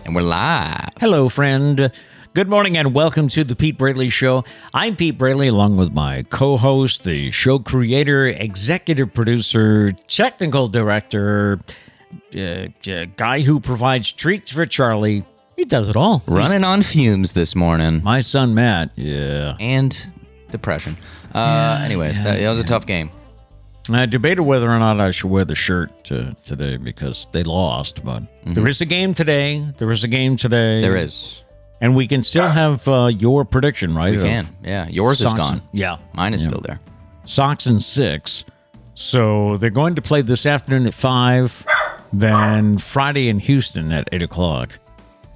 And we're live. Hello, friend. Good morning and welcome to the Pete Braley Show. I'm Pete Braley, along with my co-host, the show creator, executive producer, technical director, guy who provides treats for Charlie. He does it all. Running on fumes this morning. My son, Matt. Yeah. And depression. Anyways, that was a tough game. I debated whether or not I should wear the shirt today because they lost, but there is a game today. There is. And we can still have your prediction, right? We can. Yeah. Yours is gone. Yeah. Mine is still there. Sox in 6. So they're going to play this afternoon at 5, then Friday in Houston at 8 o'clock.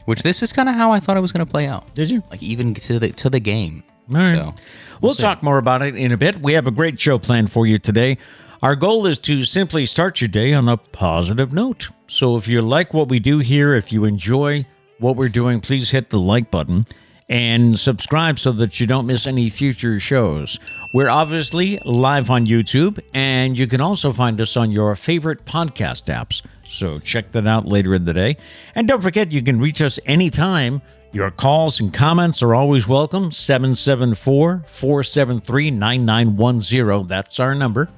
Which this is kind of how I thought it was going to play out. Did you? Like even to the game. All right. So we'll talk more about it in a bit. We have a great show planned for you today. Our goal is to simply start your day on a positive note. So if you like what we do here, if you enjoy what we're doing, please hit the like button and subscribe so that you don't miss any future shows. We're obviously live on YouTube, and you can also find us on your favorite podcast apps. So check that out later in the day. And don't forget, you can reach us anytime. Your calls and comments are always welcome. 774-473-9910. That's our number.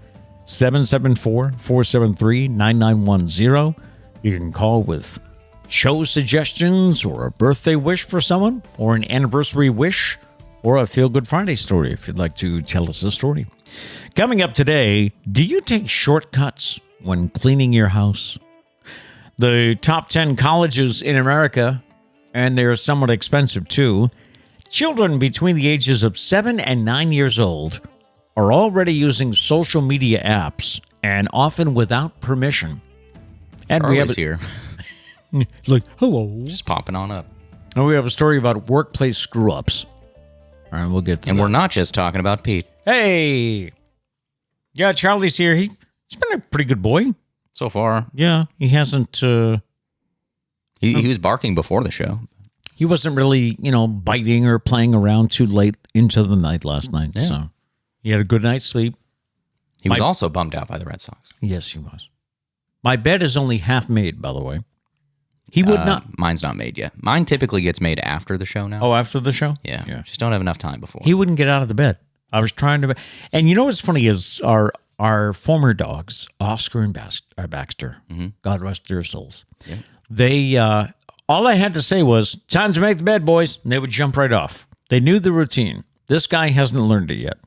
774-473-9910. You can call with show suggestions or a birthday wish for someone or an anniversary wish or a Feel Good Friday story if you'd like to tell us a story. Coming up today, do you take shortcuts when cleaning your house? The top 10 colleges in America, and they're somewhat expensive too. Children between the ages of 7 and 9 years old are already using social media apps, and often without permission. And Charlie's we have here. Like, hello. Just popping on up. And we have a story about workplace screw-ups. All right, we'll get to that. And we're not just talking about Pete. Hey! Yeah, Charlie's here. He's been a pretty good boy. So far. Yeah, he hasn't... He was barking before the show. He wasn't really, biting or playing around too late into the night last night. Yeah. So he had a good night's sleep. He was also bummed out by the Red Sox. Yes, he was. My bed is only half made, by the way. He would not... Mine's not made yet. Mine typically gets made after the show now. Oh, after the show? Yeah. Just don't have enough time before. He wouldn't get out of the bed. I was trying to... And you know what's funny is our former dogs, Oscar and Baxter, God rest their souls, they... all I had to say was, time to make the bed, boys. And they would jump right off. They knew the routine. This guy hasn't learned it yet.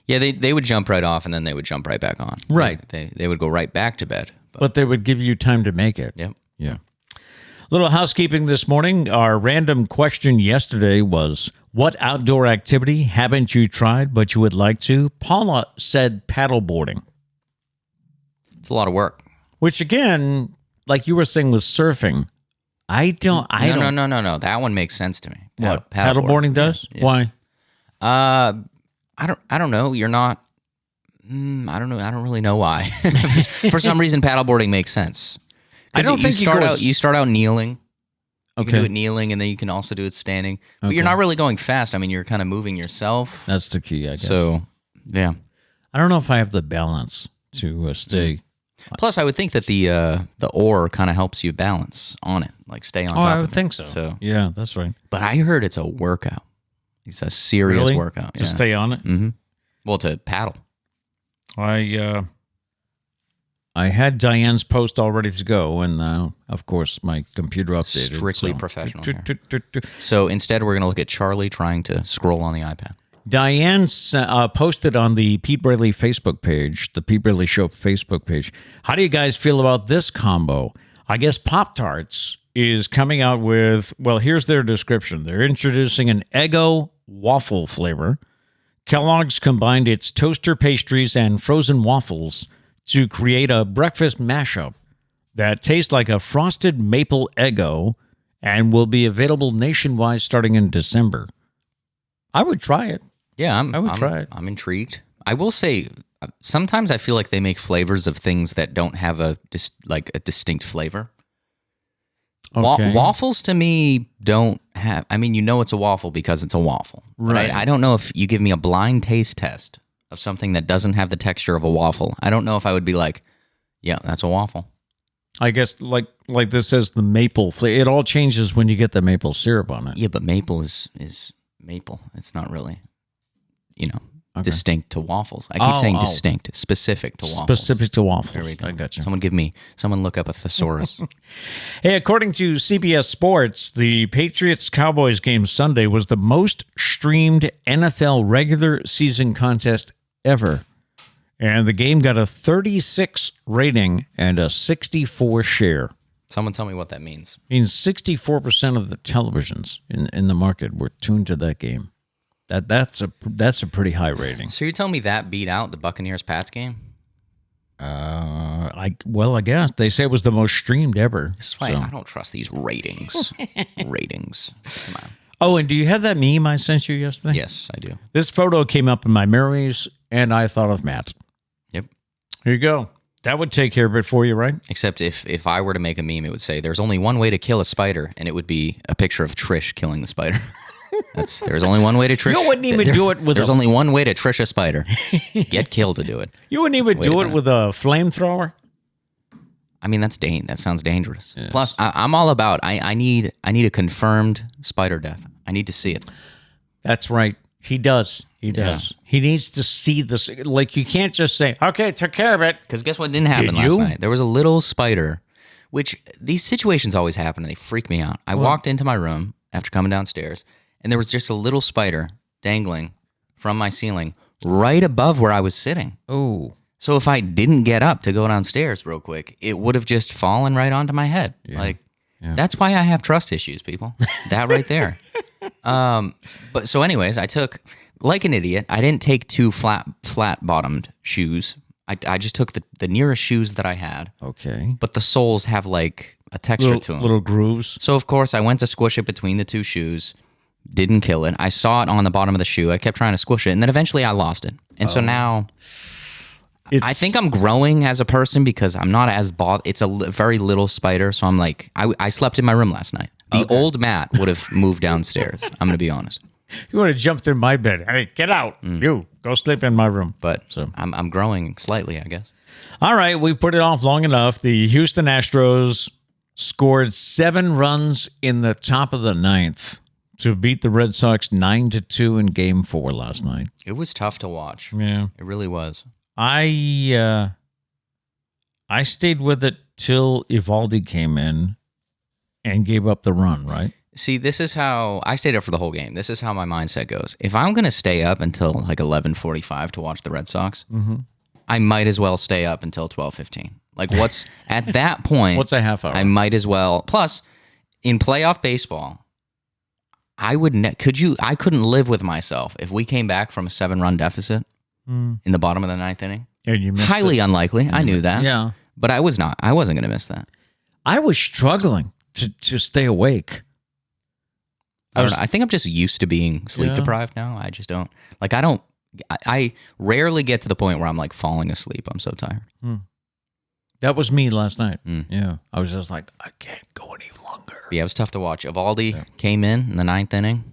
Yeah, they would jump right off, and then they would jump right back on. Right. They would go right back to bed. But they would give you time to make it. Yep. Yeah. Little housekeeping this morning. Our random question yesterday was, what outdoor activity haven't you tried but you would like to? Paula said paddleboarding. It's a lot of work. Which, again, like you were saying with surfing, I don't. No. That one makes sense to me. What? Paddleboarding does? Yeah. Why? I don't know. You're not. I don't know. I don't really know why. For some reason, paddleboarding makes sense. I don't think you start out kneeling. You Okay. can do it kneeling, and then you can also do it standing. But you're not really going fast. I mean, you're kind of moving yourself. That's the key, I guess. So, yeah. I don't know if I have the balance to stay. Plus, I would think that the oar kind of helps you balance on it, like stay on top I of would it. think so. Yeah, that's right. But I heard it's a workout. It's a serious Really? workout. To stay on it? Mm-hmm. Well, to paddle. I had Diane's post all ready to go, and now, of course, my computer updated. Strictly professional here. So instead, we're going to look at Charlie trying to scroll on the iPad. Diane posted on the Pete Braley Facebook page, the Pete Braley Show Facebook page. How do you guys feel about this combo? I guess Pop-Tarts is coming out with, well, here's their description. They're introducing an Eggo waffle flavor. Kellogg's combined its toaster pastries and frozen waffles to create a breakfast mashup that tastes like a frosted maple Eggo and will be available nationwide starting in December. I would try it. Yeah, I would try it. I'm intrigued. I will say, sometimes I feel like they make flavors of things that don't have a distinct flavor. Okay. Waffles to me don't have. I mean, it's a waffle because it's a waffle. Right. I don't know if you give me a blind taste test of something that doesn't have the texture of a waffle. I don't know if I would be like, yeah, that's a waffle. I guess like this says the maple flavor. It all changes when you get the maple syrup on it. Yeah, but maple is maple. It's not really, distinct to waffles. I keep saying distinct, specific to waffles. Specific to waffles. There we go. I got you. Someone look up a thesaurus. Hey, according to CBS Sports, the Patriots-Cowboys game Sunday was the most streamed NFL regular season contest ever. And the game got a 36 rating and a 64 share. Someone tell me what that means. Means 64% of the televisions in the market were tuned to that game. That's a pretty high rating. So you're telling me that beat out the Buccaneers-Pats game? I guess they say it was the most streamed ever. This is why I don't trust these ratings. Ratings. Come on. Oh, and do you have that meme I sent you yesterday? Yes, I do. This photo came up in my memories, and I thought of Matt. Yep. Here you go. That would take care of it for you, right? Except if I were to make a meme, it would say, there's only one way to kill a spider, and it would be a picture of Trish killing the spider. There's only one way to Trish. You wouldn't even do it with There's only one way to Trish a spider. Get killed to do it. You wouldn't even do it with a flamethrower? I mean, that sounds dangerous. Yeah. Plus, I'm all about, I need a confirmed spider death. I need to see it. That's right. He does. He does. Yeah. He needs to see this. Like, you can't just say, okay, took care of it. Because guess what didn't happen last night? There was a little spider, which these situations always happen, and they freak me out. I walked into my room after coming downstairs, and there was just a little spider dangling from my ceiling right above where I was sitting. Oh. So if I didn't get up to go downstairs real quick, it would have just fallen right onto my head. Yeah. That's why I have trust issues, people. That right there. But so anyways, I took, like an idiot, I didn't take two flat-bottomed shoes. I just took the nearest shoes that I had. Okay. But the soles have like a texture to them. Little grooves. So of course I went to squish it between the two shoes. Didn't kill it. I saw it on the bottom of the shoe. I kept trying to squish it, and then eventually I lost it. And so now I think I'm growing as a person because I'm not as bothered. It's a very little spider, so I'm like, I slept in my room last night. The old Matt would have moved downstairs. I'm going to be honest. You would have jumped in my bed. Hey, get out. You, go sleep in my room. But I'm growing slightly, I guess. All right, we put it off long enough. The Houston Astros scored 7 runs in the top of the 9th. To beat the Red Sox 9-2 in Game 4 last night. It was tough to watch. Yeah, it really was. I stayed with it till Evaldi came in and gave up the run. Right. See, this is how I stayed up for the whole game. This is how my mindset goes. If I'm going to stay up until like 11:45 to watch the Red Sox, I might as well stay up until 12:15. Like, what's at that point? What's a half hour? I might as well. Plus, in playoff baseball. I couldn't live with myself if we came back from a 7-run deficit in the bottom of the 9th inning. And you missed Highly unlikely. I knew that. Yeah. But I wasn't going to miss that. I was struggling to stay awake. I don't know. I think I'm just used to being sleep deprived now. I just don't. Like, I rarely get to the point where I'm like falling asleep. I'm so tired. That was me last night. Yeah. I was just like, I can't go any longer. Yeah, it was tough to watch. Evaldi came in the 9th inning,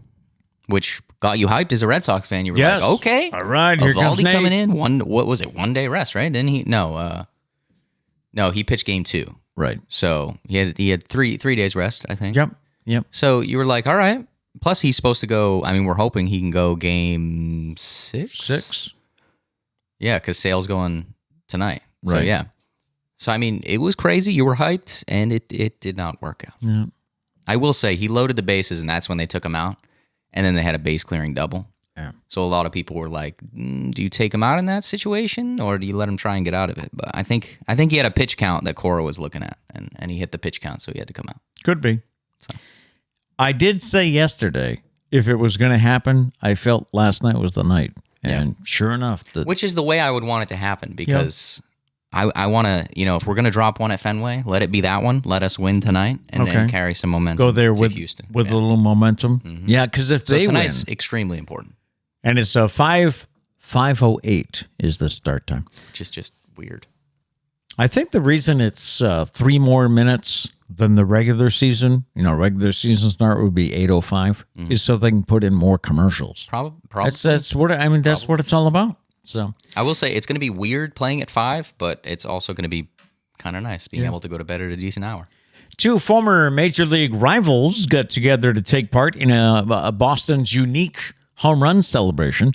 which got you hyped as a Red Sox fan. You were like, okay. All right, here comes Nate. Coming in. What was it? 1 day rest, right? Didn't he? No, he pitched Game 2. Right. So he had three days rest, I think. Yep. So you were like, all right. Plus, he's supposed to go. I mean, we're hoping he can go Game 6. Yeah, because Sale's going tonight. Right. So yeah. So I mean, it was crazy. You were hyped, and it did not work out. Yeah. I will say he loaded the bases, and that's when they took him out, and then they had a base clearing double. Yeah. So a lot of people were like, "Do you take him out in that situation, or do you let him try and get out of it?" But I think he had a pitch count that Cora was looking at, and he hit the pitch count, so he had to come out. Could be. So. I did say yesterday, if it was going to happen, I felt last night was the night, and sure enough, which is the way I would want it to happen because. I want to, if we're going to drop one at Fenway, let it be that one. Let us win tonight and then carry some momentum. Go there with Houston. With a little momentum. Yeah, because if they tonight's win, extremely important. And it's 5:08 is the start time. Which is just weird. I think the reason it's 3 more minutes than the regular season, regular season start would be 8:05, is so they can put in more commercials. Probably. That's what what it's all about. So I will say it's going to be weird playing at 5, but it's also going to be kind of nice being able to go to bed at a decent hour. Two former Major League rivals got together to take part in a Boston's unique home run celebration.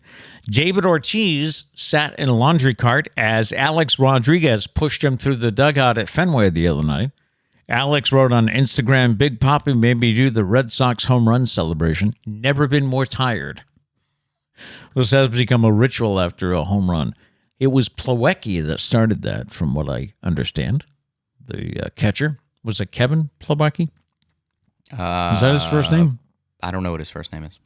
David Ortiz sat in a laundry cart as Alex Rodriguez pushed him through the dugout at Fenway the other night. Alex wrote on Instagram, "Big Papi made me do the Red Sox home run celebration. Never been more tired." This has become a ritual after a home run. It was Plawecki that started that, from what I understand. The catcher. Was it Kevin Plawecki? Is that his first name? I don't know what his first name is.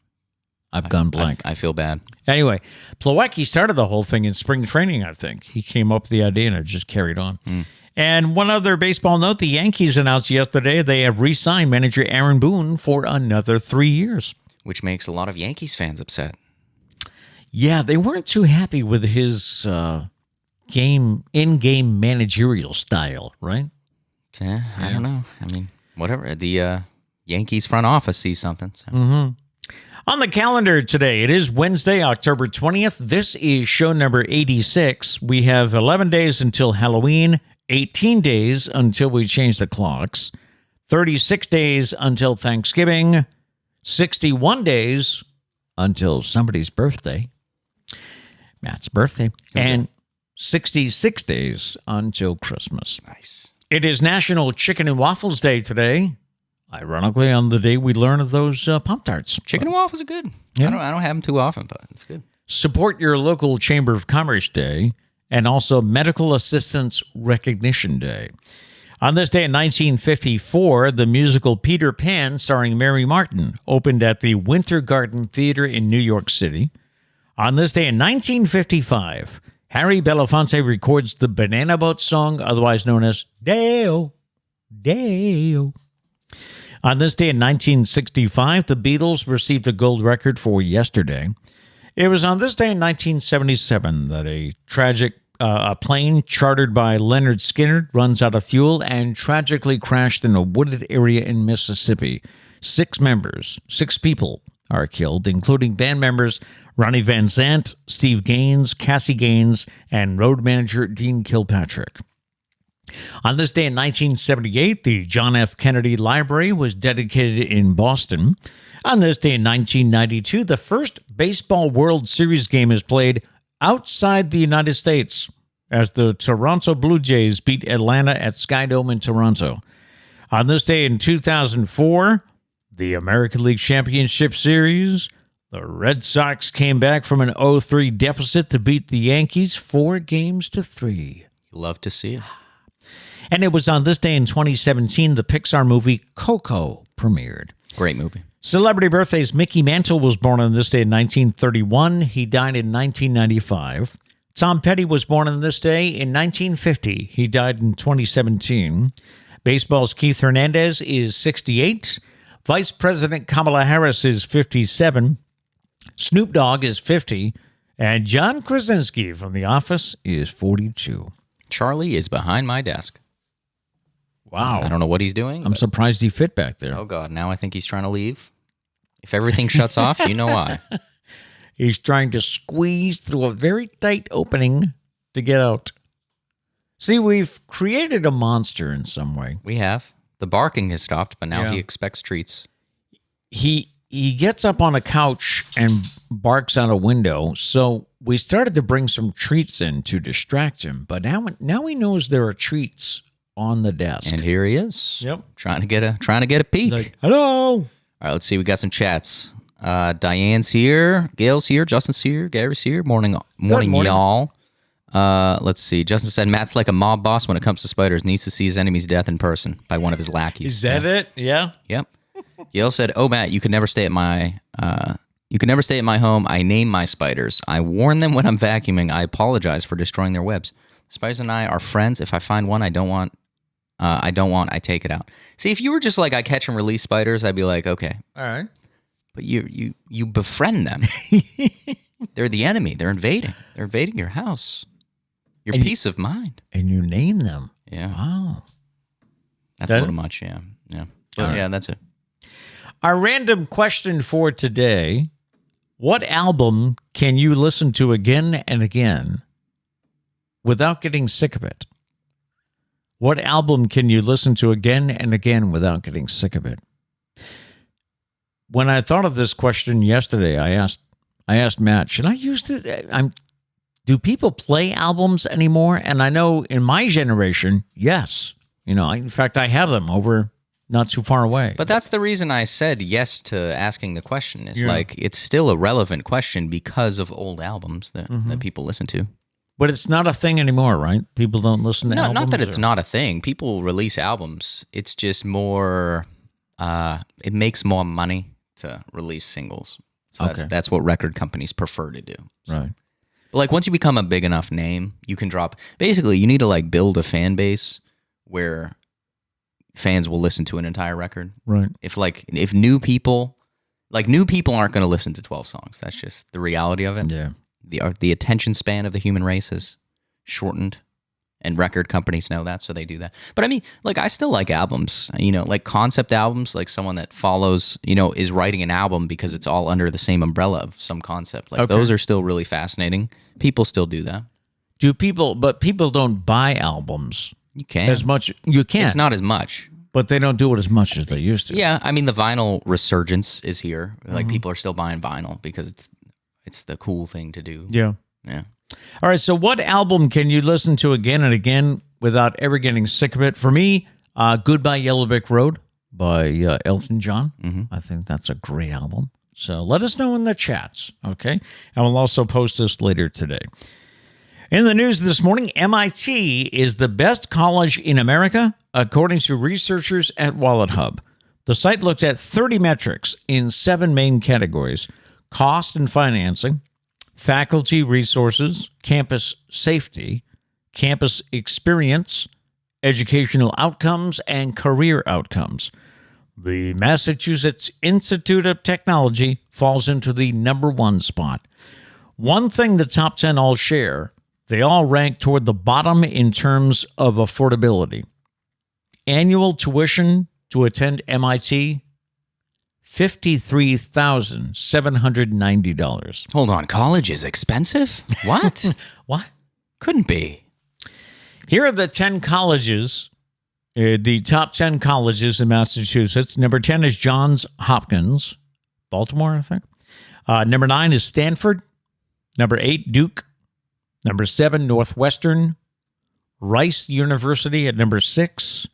I've gone blank. I feel bad. Anyway, Plawecki started the whole thing in spring training, I think. He came up with the idea and it just carried on. And one other baseball note, the Yankees announced yesterday they have re-signed manager Aaron Boone for another 3 years. Which makes a lot of Yankees fans upset. Yeah, they weren't too happy with his in-game managerial style, right? Yeah, I don't know. I mean, whatever. The Yankees front office sees something. So. On the calendar today, it is Wednesday, October 20th. This is show number 86. We have 11 days until Halloween, 18 days until we change the clocks, 36 days until Thanksgiving, 61 days until somebody's birthday, Matt's birthday, and 66 days until Christmas. Nice. It is National Chicken and Waffles Day today. Ironically, on the day we learn of those Pop-Tarts. Chicken and waffles are good. Yeah. I don't have them too often, but it's good. Support your local Chamber of Commerce Day, and also Medical Assistance Recognition Day. On this day in 1954, the musical Peter Pan, starring Mary Martin, opened at the Winter Garden Theater in New York City. On this day in 1955, Harry Belafonte records the Banana Boat song, otherwise known as Day-O, Day-O. On this day in 1965, the Beatles received a gold record for Yesterday. It was on this day in 1977 that a plane chartered by Leonard Skinner runs out of fuel and tragically crashed in a wooded area in Mississippi. 6 people are killed, including band members Ronnie Van Zant, Steve Gaines, Cassie Gaines, and road manager Dean Kilpatrick. On this day in 1978, the John F. Kennedy Library was dedicated in Boston. On this day in 1992, the first Baseball World Series game is played outside the United States as the Toronto Blue Jays beat Atlanta at Skydome in Toronto. On this day in 2004, the American League Championship Series, the Red Sox came back from an 0-3 deficit to beat the Yankees 4-3. You love to see it. And it was on this day in 2017 the Pixar movie Coco premiered. Great movie. Celebrity birthdays. Mickey Mantle was born on this day in 1931. He died in 1995. Tom Petty was born on this day in 1950. He died in 2017. Baseball's Keith Hernandez is 68. Vice President Kamala Harris is 57. Snoop Dogg is 50. And John Krasinski from The Office is 42. Charlie is behind my desk. Wow. I don't know what he's doing. I'm surprised he fit back there. Oh, God. Now I think he's trying to leave. If everything shuts off, you know why. He's trying to squeeze through a very tight opening to get out. See, we've created a monster in some way. We have. The barking has stopped, but now Yeah. he expects treats. He gets up on a couch and barks out a window, so we started to bring some treats in to distract him. But now he knows there are treats on the desk. And here he is. Yep. Trying to get a peek. Like, hello. All right, let's see. We got some chats. Diane's here. Gail's here. Justin's here. Gary's here. Morning, y'all. Let's see. Justin said Matt's like a mob boss when it comes to spiders. Needs to see his enemy's death in person by one of his lackeys. Is that it? Yeah. Yep. Gail said, "Oh, Matt, you could never stay at my home. I name my spiders. I warn them when I'm vacuuming. I apologize for destroying their webs. Spiders and I are friends. If I find one I I take it out." See, if you were just like, I catch and release spiders, I'd be like, okay. All right. But you befriend them. They're the enemy. They're invading. They're invading your house. Your peace of mind. And you name them. Yeah. Wow. That's a little much, yeah. Yeah. But yeah, that's it. Our random question for today: what album can you listen to again and again without getting sick of it? What album can you listen to again and again without getting sick of it? When I thought of this question yesterday, I asked Matt, should I use it? Do people play albums anymore? And I know in my generation, yes. In fact, I have them over not too far away. But that's the reason I said yes to asking the question. It's like it's still a relevant question because of old albums that people listen to. But it's not a thing anymore, right? People don't listen to albums? No, not that it's not a thing. People release albums. It's just more, it makes more money to release singles. So that's what record companies prefer to do. So. Right. But like once you become a big enough name, you can drop, basically you need to like build a fan base where fans will listen to an entire record. Right. If new people aren't going to listen to 12 songs. That's just the reality of it. Yeah. The attention span of the human race is shortened, and record companies know that, so they do that. But I mean, like I still like albums, like concept albums, like someone that follows, is writing an album because it's all under the same umbrella of some concept. Like those are still really fascinating. People still do that. But people don't buy albums. You can. As much. You can. It's not as much. But they don't do it as much as they used to. Yeah, I mean, the vinyl resurgence is here. Like people are still buying vinyl because it's the cool thing to do. Yeah. Yeah. All right, so what album can you listen to again and again without ever getting sick of it? For me, Goodbye Yellow Brick Road by Elton John. Mm-hmm. I think that's a great album. So let us know in the chats, okay? And we'll also post this later today. In the news this morning, MIT is the best college in America, according to researchers at Wallet Hub. The site looked at 30 metrics in 7 main categories: cost and financing, faculty resources, campus safety, campus experience, educational outcomes, and career outcomes. The Massachusetts Institute of Technology falls into the number 1 spot. One thing the top 10 all share: they all rank toward the bottom in terms of affordability. Annual tuition to attend MIT, $53,790. Hold on, college is expensive? What? What? Couldn't be. Here are the 10 colleges, the top 10 colleges in Massachusetts. Number 10 is Johns Hopkins, Baltimore, I think. Number 9 is Stanford. Number 8, Duke. Number 7, Northwestern. Rice University at number 6.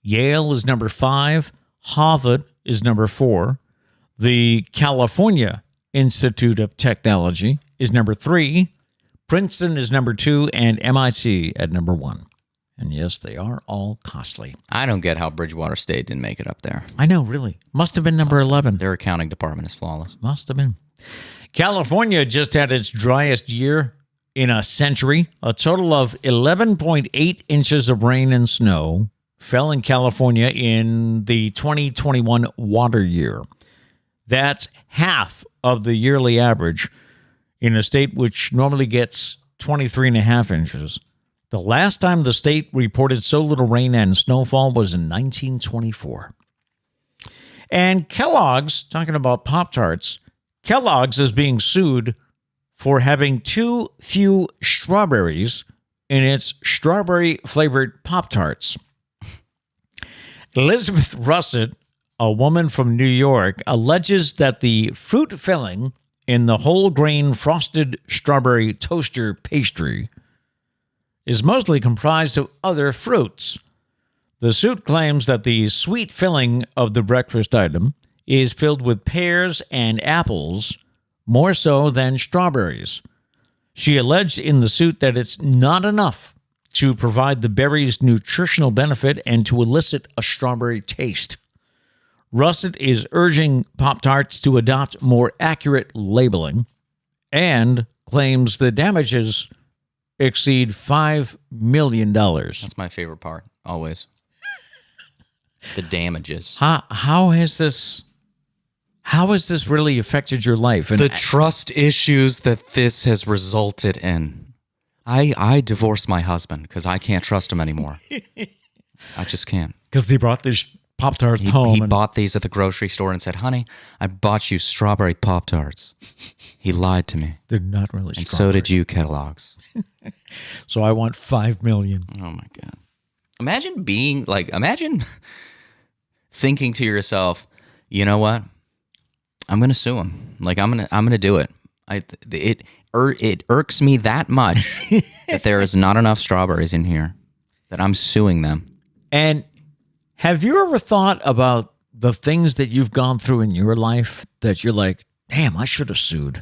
Yale is number 5. Harvard is number 4. The California Institute of Technology is number 3. Princeton is number 2, and MIT at number 1. And yes, they are all costly. I don't get how Bridgewater State didn't make it up there. I know, really. Must have been number 11. Their accounting department is flawless. Must have been. California just had its driest year in a century. A total of 11.8 inches of rain and snow fell in California in the 2021 water year. That's half of the yearly average in a state which normally gets 23.5 inches. The last time the state reported so little rain and snowfall was in 1924. And Kellogg's, talking about Pop-Tarts, Kellogg's is being sued for having too few strawberries in its strawberry-flavored Pop-Tarts. Elizabeth Russet, a woman from New York, alleges that the fruit filling in the whole grain frosted strawberry toaster pastry is mostly comprised of other fruits. The suit claims that the sweet filling of the breakfast item is filled with pears and apples, more so than strawberries. She alleged in the suit that it's not enough to provide the berry's nutritional benefit and to elicit a strawberry taste. Russet is urging Pop-Tarts to adopt more accurate labeling and claims the damages exceed $5 million. That's my favorite part, always. The damages. How has this really affected your life? And the trust issues that this has resulted in. I divorced my husband because I can't trust him anymore. I just can't. Because he brought these Pop-Tarts home. He bought these at the grocery store and said, "Honey, I bought you strawberry Pop-Tarts." He lied to me. They're not really and so did you, Kellogg's. So I want $5 million. Oh, my God. Imagine thinking to yourself, you know what? I'm gonna sue him. Like I'm gonna do it. It irks me that much that there is not enough strawberries in here that I'm suing them. And have you ever thought about the things that you've gone through in your life that you're like, damn, I should have sued?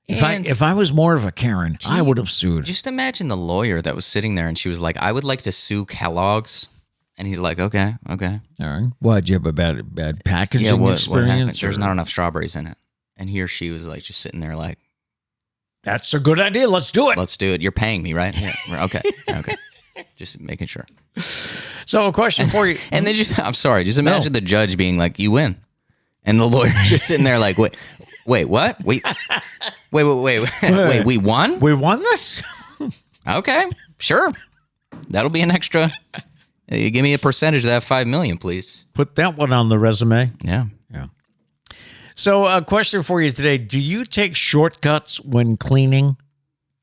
If I was more of a Karen, I would have sued. Just imagine the lawyer that was sitting there and she was like, I would like to sue Kellogg's. And he's like, okay. All right. What, do you have a bad packaging experience? What happened? There's not enough strawberries in it. And he or she was like just sitting there like, that's a good idea. Let's do it. Let's do it. You're paying me, right? Yeah. Okay. Just making sure. So a question for you. And then I'm sorry, just imagine the judge being like, you win. And the lawyer just sitting there like, wait, what? Wait, we won? We won this? Okay, sure. That'll be an extra. Give me a percentage of that $5 million, please. Put that one on the resume. Yeah. So a question for you today. Do you take shortcuts when cleaning?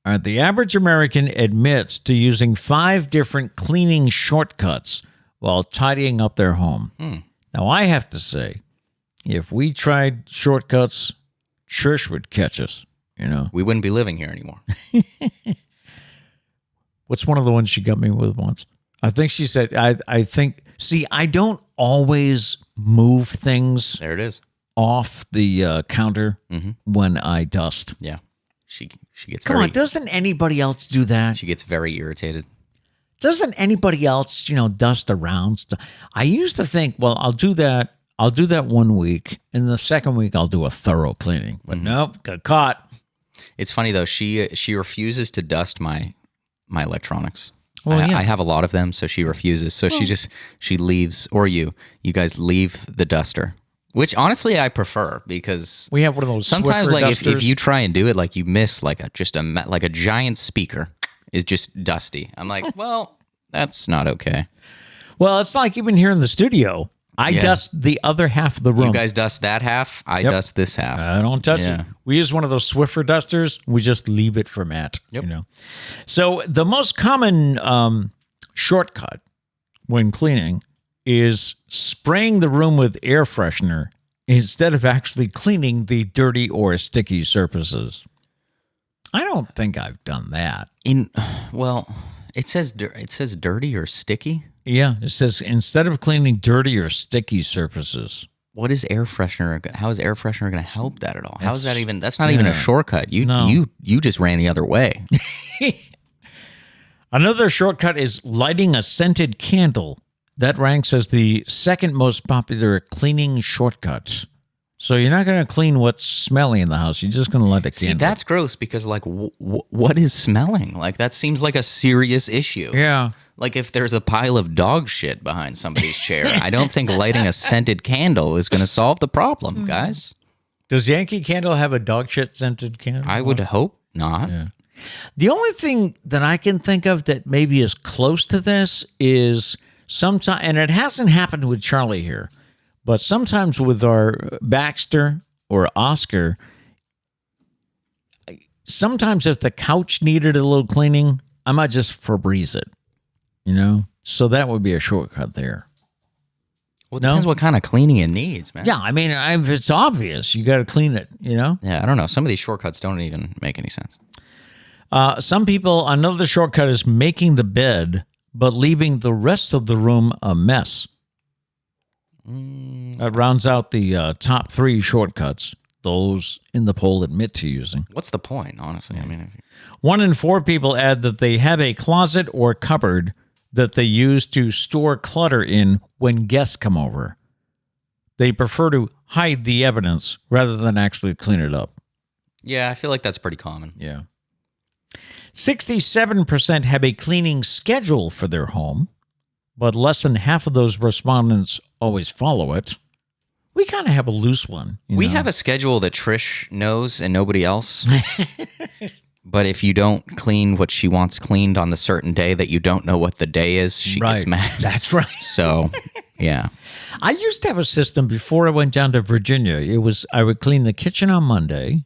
The average American admits to using 5 different cleaning shortcuts while tidying up their home. Now, I have to say, if we tried shortcuts, Trish would catch us, We wouldn't be living here anymore. What's one of the ones she got me with once? I think she said, I don't always move things. There it is. Off the counter when I dust. Yeah. She gets Come on, doesn't anybody else do that? She gets very irritated. Doesn't anybody else, dust around stuff? I used to think, well, I'll do that 1 week, and the second week I'll do a thorough cleaning. But nope, got caught. It's funny though, she refuses to dust my electronics. Well, I have a lot of them, so she refuses. So she leaves, or you guys leave the duster. Which honestly I prefer because we have one of those sometimes Swiffer like dusters. if you try and do it, like you miss like a giant speaker is just dusty. I'm like, well, that's not okay. Well, it's like even here in the studio, I dust the other half of the room. You guys dust that half, I dust this half. I don't touch it. We use one of those Swiffer dusters. We just leave it for Matt. Yep. So the most common shortcut when cleaning is spraying the room with air freshener instead of actually cleaning the dirty or sticky surfaces. I don't think I've done that. It says dirty or sticky. Yeah, it says instead of cleaning dirty or sticky surfaces. What is air freshener? How is air freshener going to help that at all? How is that even? That's not even a shortcut. You just ran the other way. Another shortcut is lighting a scented candle. That ranks as the second most popular cleaning shortcut. So you're not going to clean what's smelly in the house. You're just going to light a candle. See, that's gross because, like, what is smelling? Like, that seems like a serious issue. Yeah. Like, if there's a pile of dog shit behind somebody's chair, I don't think lighting a scented candle is going to solve the problem, guys. Does Yankee Candle have a dog shit scented candle? I would hope not. Yeah. The only thing that I can think of that maybe is close to this is sometimes, and it hasn't happened with Charlie here, but sometimes with our Baxter or Oscar, sometimes if the couch needed a little cleaning, I might just Febreze it, So that would be a shortcut there. Well, it depends what kind of cleaning it needs, man. Yeah, I mean, if it's obvious, you got to clean it, Yeah, I don't know. Some of these shortcuts don't even make any sense. Some people, another shortcut is making the bed, but leaving the rest of the room a mess. That rounds out the top 3 shortcuts those in the poll admit to using. What's the point, honestly? Yeah. I mean, 1 in 4 people add that they have a closet or cupboard that they use to store clutter in when guests come over. They prefer to hide the evidence rather than actually clean it up. Yeah, I feel like that's pretty common. Yeah. 67% have a cleaning schedule for their home, but less than half of those respondents always follow it. We kind of have a loose one. We have a schedule that Trish knows and nobody else. But if you don't clean what she wants cleaned on the certain day that you don't know what the day is, she gets mad. That's right. So, yeah. I used to have a system before I went down to Virginia. I would clean the kitchen on Monday,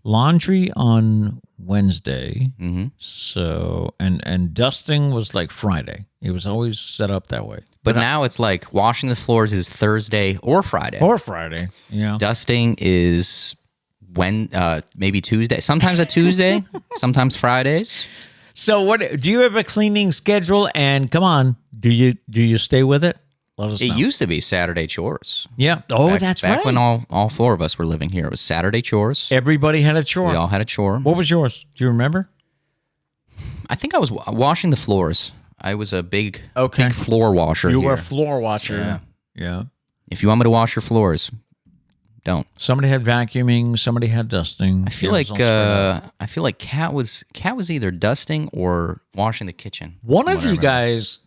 laundry on Wednesday. Mm-hmm. So, and dusting was like Friday. It was always set up that way. But now it's like washing the floors is Thursday or Friday. Or Friday, yeah. Dusting is maybe Tuesday. Sometimes a Tuesday, sometimes Fridays. So what do you have a cleaning schedule? And come on, do you stay with it? Let us know. It used to be Saturday chores. Yeah. Oh, that's right. Back when all four of us were living here, it was Saturday chores. Everybody had a chore. We all had a chore. What was yours? Do you remember? I think I was washing the floors. I was a big floor washer. You here. were a floor washer. Yeah. Yeah. If you want me to wash your floors, don't. Somebody had vacuuming. Somebody had dusting. I feel like Kat was either dusting or washing the kitchen. One of you guys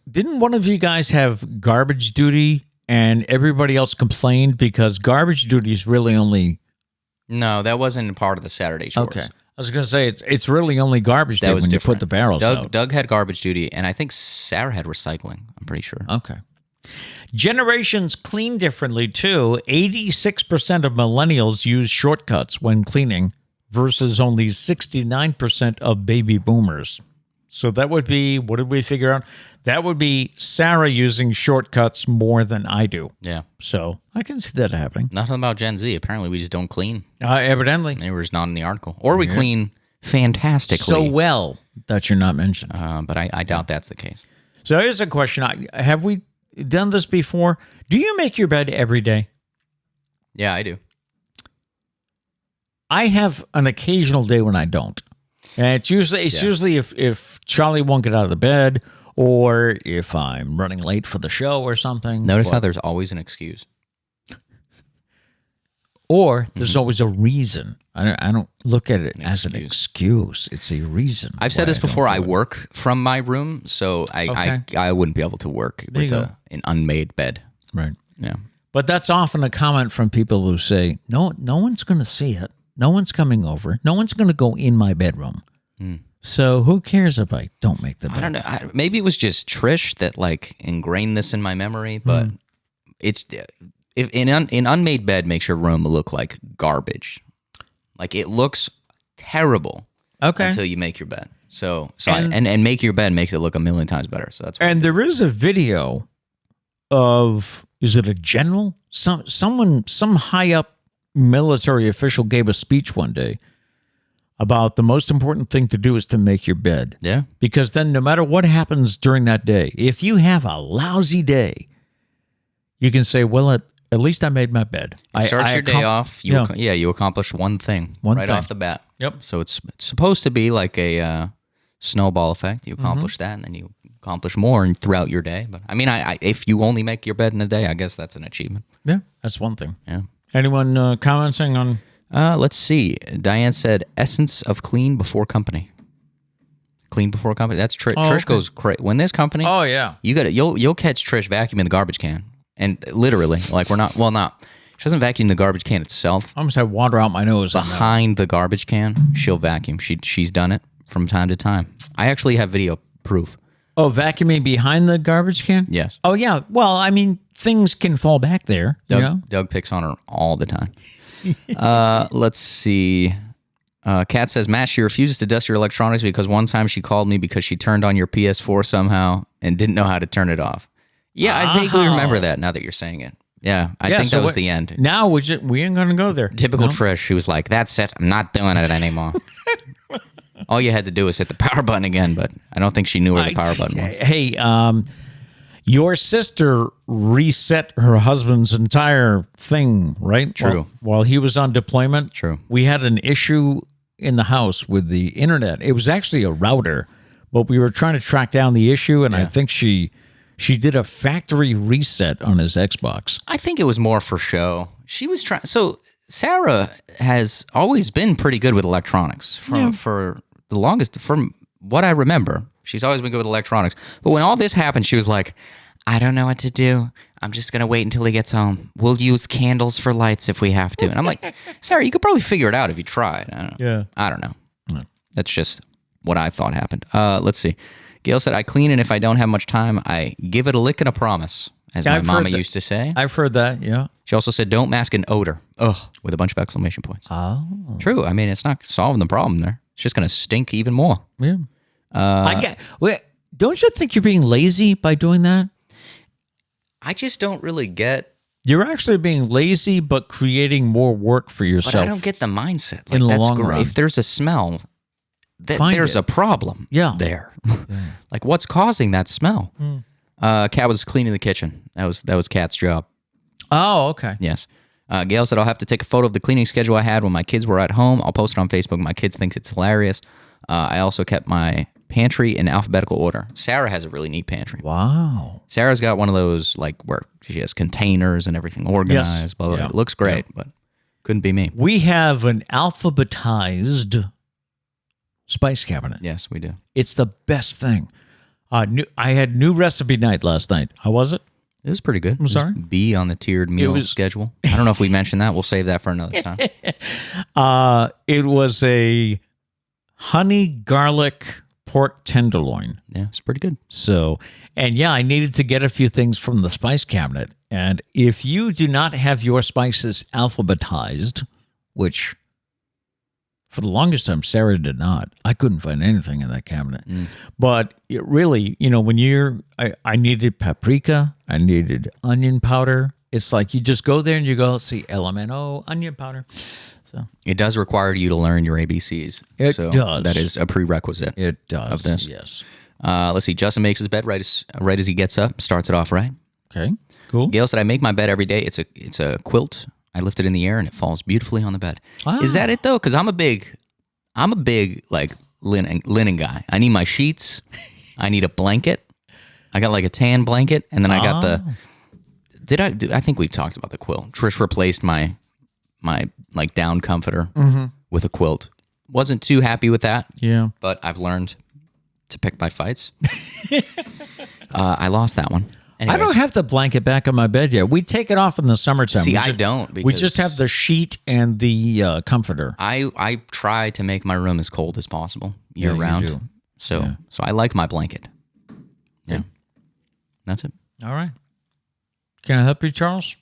have garbage duty, and everybody else complained because garbage duty is really only. No, that wasn't part of the Saturday chores. Okay. I was going to say it's really only garbage day when you put the barrels out. Doug had garbage duty, and I think Sarah had recycling. I'm pretty sure. Okay. Generations clean differently, too. 86% of millennials use shortcuts when cleaning versus only 69% of baby boomers. So that would be, what did we figure out? That would be Sarah using shortcuts more than I do. Yeah. So I can see that happening. Nothing about Gen Z. Apparently, we just don't clean. Evidently. They were just not in the article. Or we clean fantastically. So well that you're not mentioned. But I doubt that's the case. So here's a question. Have we done this before? Do you make your bed every day? Yeah, I do. I have an occasional day when I don't. And it's usually if Charlie won't get out of the bed or if I'm running late for the show or something. Notice how there's always an excuse. Or there's always a reason. I don't look at it as an excuse. It's a reason. I've said this before. I work from my room, so I wouldn't be able to work with an unmade bed. Right. Yeah. But that's often a comment from people who say, no one's going to see it. No one's coming over. No one's going to go in my bedroom. So who cares if I don't make the bed? I don't know. Maybe it was just Trish that ingrained this in my memory, but it's if an unmade bed makes your room look like garbage. Like it looks terrible until you make your bed. So and make your bed makes it look a million times better. So that's and there is a video of, is it a general? Some high up military official gave a speech one day about the most important thing to do is to make your bed. Yeah. Because then no matter what happens during that day, if you have a lousy day, you can say, well, at least I made my bed. It starts your day off. You accomplish one thing off the bat. Yep. So it's supposed to be like a snowball effect. You accomplish that, and then you accomplish more throughout your day. But I mean, if you only make your bed in a day, I guess that's an achievement. Yeah, that's one thing. Yeah. Anyone commenting on? Let's see. Diane said, essence of clean before company. Clean before company. That's Trish. Trish goes crazy. When there's company, you'll catch Trish vacuuming the garbage can. And literally, she doesn't vacuum the garbage can itself. I almost had water out my nose. Behind the garbage can, she'll vacuum. She's done it from time to time. I actually have video proof. Oh, vacuuming behind the garbage can? Yes. Oh, yeah. Well, I mean, things can fall back there. Doug picks on her all the time. Let's see. Kat says, Matt, she refuses to dust your electronics because one time she called me because she turned on your PS4 somehow and didn't know how to turn it off. Yeah, I vaguely remember that now that you're saying it. Yeah, I think that was the end. Now we ain't going to go there. Typical Trish. She was like, that's it. I'm not doing it anymore. All you had to do was hit the power button again, but I don't think she knew where the power button was. Hey, your sister reset her husband's entire thing, right? True. While he was on deployment. True. We had an issue in the house with the internet. It was actually a router, but we were trying to track down the issue, and I think she did a factory reset on his Xbox. I think it was more for show. She was trying. So Sarah has always been pretty good with electronics for the longest. From what I remember, she's always been good with electronics. But when all this happened, she was like, I don't know what to do. I'm just going to wait until he gets home. We'll use candles for lights if we have to. And I'm like, Sarah, you could probably figure it out if you tried. I don't know. No. That's just what I thought happened. Let's see. Gail said, I clean, and if I don't have much time, I give it a lick and a promise, as my mama used to say. I've heard that, yeah. She also said, don't mask an odor. Ugh, with a bunch of exclamation points. Oh. True. I mean, it's not solving the problem there. It's just going to stink even more. Yeah. Don't you think you're being lazy by doing that? I just don't really get. You're actually being lazy, but creating more work for yourself. But I don't get the mindset. Like, in the that's long great. run. If there's a smell, there's a problem there. Like, what's causing that smell? Kat was cleaning the kitchen. That was Kat's job. Oh, okay. Yes. Gail said, I'll have to take a photo of the cleaning schedule I had when my kids were at home. I'll post it on Facebook. My kids think it's hilarious. I also kept my pantry in alphabetical order. Sarah has a really neat pantry. Wow. Sarah's got one of those, like, where she has containers and everything organized. Yes. Blah, blah, Yeah. It looks great, but couldn't be me. We have an alphabetized spice cabinet. Yes, we do. It's the best thing. I had new recipe night last night. How was it? It was pretty good. I'm sorry? B on the tiered meal schedule. I don't know if we mentioned that. We'll save that for another time. It was a honey garlic pork tenderloin. Yeah, it's pretty good. So, and yeah, I needed to get a few things from the spice cabinet. And if you do not have your spices alphabetized, which for the longest time, Sarah did not. I couldn't find anything in that cabinet. But it really, when I needed paprika, I needed onion powder. It's like you just go there and you go, see, LMNO, onion powder. So it does require you to learn your ABCs. It does. That is a prerequisite. It does. Of this. Yes. Let's see. Justin makes his bed right as he gets up. Starts it off right. Okay. Cool. Gail said, I make my bed every day. It's a quilt. I lift it in the air and it falls beautifully on the bed. Is that it though? Because I'm a big like linen guy. I need my sheets. I need a blanket. I got like a tan blanket, and then I got I think we talked about the quilt. Trish replaced my like down comforter with a quilt. Wasn't too happy with that. Yeah. But I've learned to pick my fights. I lost that one. Anyways. I don't have the blanket back on my bed yet. We take it off in the summertime. See, I don't. We just have the sheet and the comforter. I try to make my room as cold as possible year round. do. So I like my blanket. Yeah. That's it. All right. Can I help you, Charles?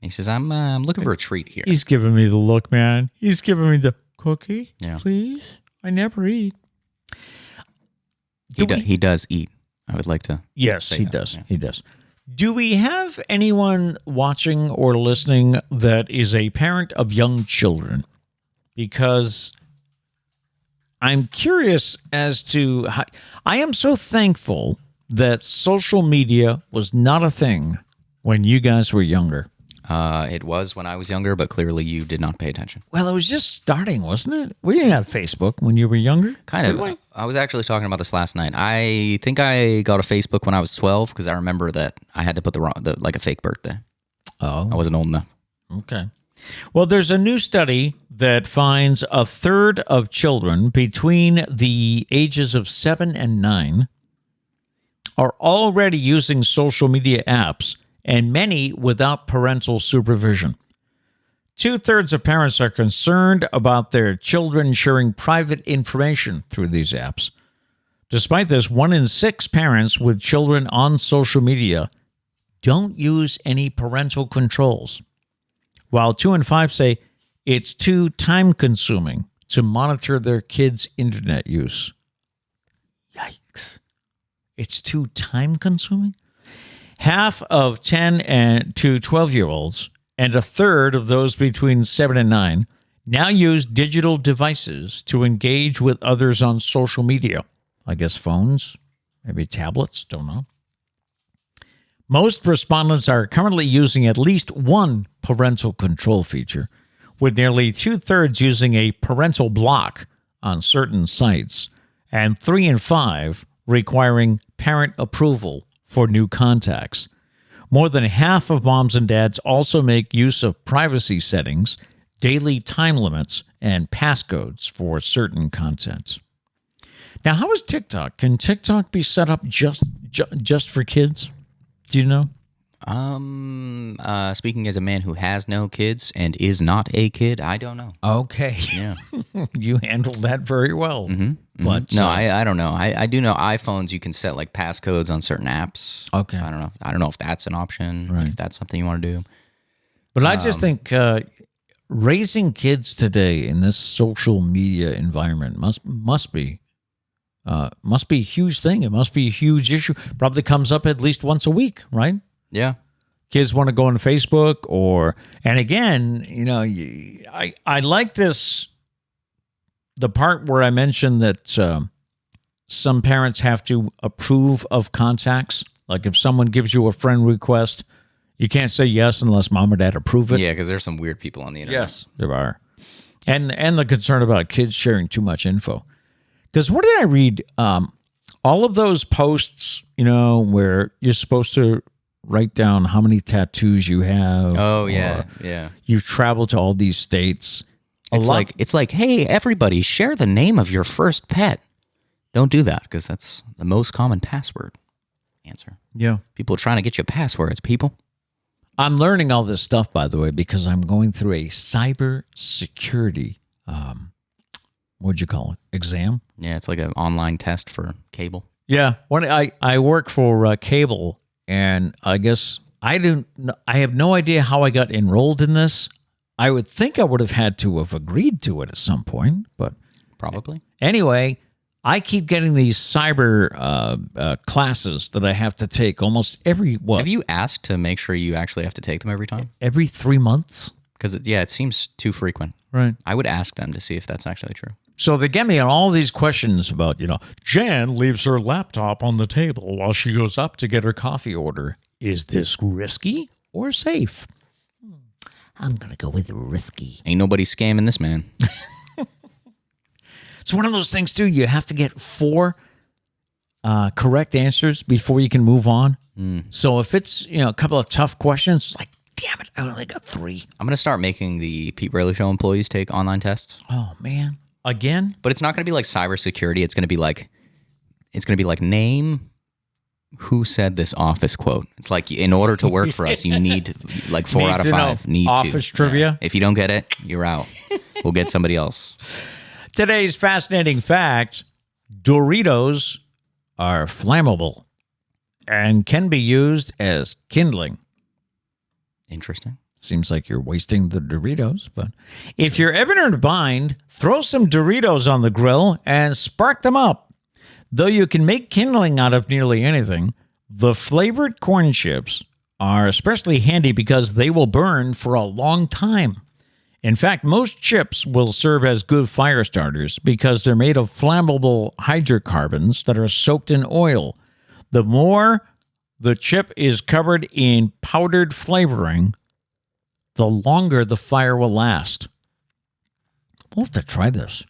He says, I'm looking for a treat here. He's giving me the look, man. He's giving me the cookie. Yeah. Please. I never eat. He does eat. I would like to. Yes, he that. does. Yeah. He does. Do we have anyone watching or listening that is a parent of young children? Because I'm curious as to how. I am so thankful that social media was not a thing when you guys were younger. It was when I was younger, but clearly you did not pay attention. Well, it was just starting, wasn't it? We didn't have Facebook when you were younger. Kind of. I was actually talking about this last night. I think I got a Facebook when I was 12 because I remember that I had to put like a fake birthday. Oh. I wasn't old enough. Okay. Well, there's a new study that finds a third of children between the ages of 7 and 9 are already using social media apps, and many without parental supervision. 2/3 of parents are concerned about their children sharing private information through these apps. Despite this, 1 in 6 parents with children on social media don't use any parental controls, while 2 in 5 say it's too time-consuming to monitor their kids' internet use. Yikes. It's too time-consuming? Half of 10 to 12-year-olds and a third of those between 7 and 9 now use digital devices to engage with others on social media. I guess phones, maybe tablets, don't know. Most respondents are currently using at least one parental control feature, with nearly 2/3 using a parental block on certain sites, and 3 in 5 requiring parent approval for new contacts. More than half of moms and dads also make use of privacy settings, daily time limits, and passcodes for certain content. Now, how is TikTok? Can TikTok be set up just for kids? Do you know? Speaking as a man who has no kids and is not a kid, I don't know. Okay. Yeah. You handled that very well. But no, I don't know. I do know iPhones you can set like passcodes on certain apps. Okay. So I don't know if that's an option. Right. If that's something you want to do. But I just think raising kids today in this social media environment must be a huge thing. It must be a huge issue. Probably comes up at least once a week, right? Yeah. Kids want to go on Facebook and again, I like this, the part where I mentioned that some parents have to approve of contacts. Like if someone gives you a friend request, you can't say yes unless mom or dad approve it. Yeah, because there's some weird people on the internet. Yes, there are. And the concern about kids sharing too much info. Because what did I read? All of those posts, where you're supposed to write down how many tattoos you have. Oh, yeah, yeah. You've traveled to all these states. It's like, hey, everybody, share the name of your first pet. Don't do that, because that's the most common password answer. Yeah. People are trying to get you passwords, people. I'm learning all this stuff, by the way, because I'm going through a cyber security, what'd you call it, exam? Yeah, it's like an online test for cable. Yeah. When I work for cable, and I guess I have no idea how I got enrolled in this. I would think I would have had to have agreed to it at some point, but probably. Anyway, I keep getting these cyber classes that I have to take almost every, Have you asked to make sure you actually have to take them every time? Every 3 months. Because, it seems too frequent. Right. I would ask them to see if that's actually true. So they get me on all these questions about, Jan leaves her laptop on the table while she goes up to get her coffee order. Is this risky or safe? I'm going to go with risky. Ain't nobody scamming this man. It's one of those things, too. You have to get 4 correct answers before you can move on. So if it's, a couple of tough questions, it's like, damn it, I only got 3. I'm going to start making the Pete Braley Show employees take online tests. Oh, man. Again? But it's not going to be like cybersecurity. It's going to be like name who said this office quote. It's like in order to work for us, you need like 4 out of 5 need office trivia. Yeah. If you don't get it, you're out. We'll get somebody else. Today's fascinating fact: Doritos are flammable and can be used as kindling. Interesting. Seems like you're wasting the Doritos, but if you're ever in a bind, throw some Doritos on the grill and spark them up. Though you can make kindling out of nearly anything, the flavored corn chips are especially handy because they will burn for a long time. In fact, most chips will serve as good fire starters because they're made of flammable hydrocarbons that are soaked in oil. The more the chip is covered in powdered flavoring, the longer the fire will last. We'll have to try this